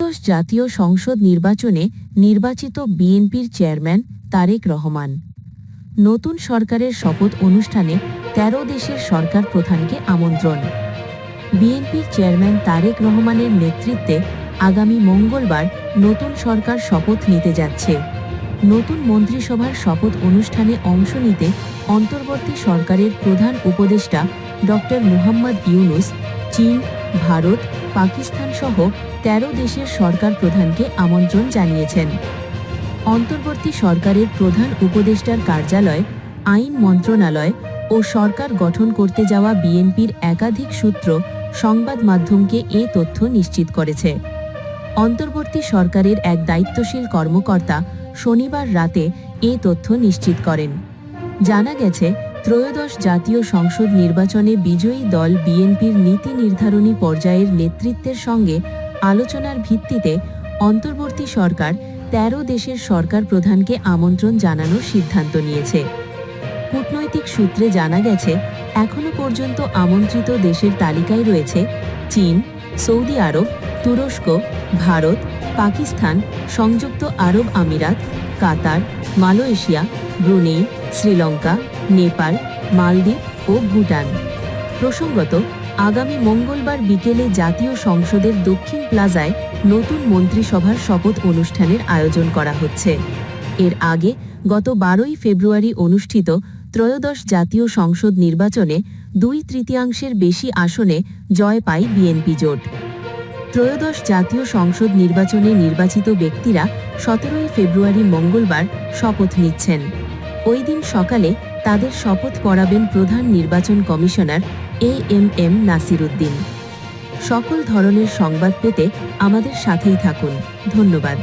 ত্রয়োদশ জাতীয় সংসদ নির্বাচনে নির্বাচিত বিএনপির চেয়ারম্যান তারেক রহমান। নতুন সরকারের শপথ অনুষ্ঠানে ১৩ দেশের সরকার প্রধানকে আমন্ত্রণ। বিএনপির চেয়ারম্যান তারেক রহমানের নেতৃত্বে আগামী মঙ্গলবার নতুন সরকার শপথ নিতে যাচ্ছে। নতুন মন্ত্রিসভার শপথ অনুষ্ঠানে অংশ নিতে অন্তর্বর্তী সরকারের প্রধান উপদেষ্টা ড. মুহাম্মদ ইউনূস চীন, ভারত, পাকিস্তান সহ ১৩ দেশের সরকার প্রধানকে আমন্ত্রণ জানিয়েছেন। অন্তর্বর্তী সরকারের প্রধান উপদেষ্টার কার্যালয়, আইন মন্ত্রণালয় ও সরকার গঠন করতে যাওয়া বিএনপির একাধিক সূত্র সংবাদ মাধ্যমকে এ তথ্য নিশ্চিত করেছে। অন্তর্বর্তী সরকারের এক দায়িত্বশীল কর্মকর্তা শনিবার রাতে এ তথ্য নিশ্চিত করেন। জানা গেছে, ত্রয়োদশ জাতীয় সংসদ নির্বাচনে বিজয়ী দল বিএনপির নীতি নির্ধারণী পর্যায়ের নেতৃত্বের সঙ্গে আলোচনার ভিত্তিতে অন্তর্বর্তী সরকার ১৩ দেশের সরকার প্রধানকে আমন্ত্রণ জানানোর সিদ্ধান্ত নিয়েছে। কূটনৈতিক সূত্রে জানা গেছে, এখনও পর্যন্ত আমন্ত্রিত দেশের তালিকায় রয়েছে চীন, সৌদি আরব, তুরস্ক, ভারত, পাকিস্তান, সংযুক্ত আরব আমিরাত, কাতার, মালয়েশিয়া, ব্রুনেই, শ্রীলঙ্কা, নেপাল, মালদ্বীপ ও ভুটান। প্রসঙ্গত, আগামী মঙ্গলবার বিকেলে জাতীয় সংসদের দক্ষিণ প্লাজায় নতুন মন্ত্রিসভার শপথ অনুষ্ঠানের আয়োজন করা হচ্ছে। এর আগে গত ১২ই ফেব্রুয়ারি অনুষ্ঠিত ত্রয়োদশ জাতীয় সংসদ নির্বাচনে ২/৩ বেশি আসনে জয় পায় বিএনপি জোট। ত্রয়োদশ জাতীয় সংসদ নির্বাচনে নির্বাচিত ব্যক্তিরা ১৭ই ফেব্রুয়ারি মঙ্গলবার শপথ নিচ্ছেন। ওই দিন সকালে তাদের শপথ পড়াবেন প্রধান নির্বাচন কমিশনার এএমএম নাসির উদ্দিন। সকল ধরনের সংবাদ পেতে আমাদের সাথেই থাকুন। ধন্যবাদ।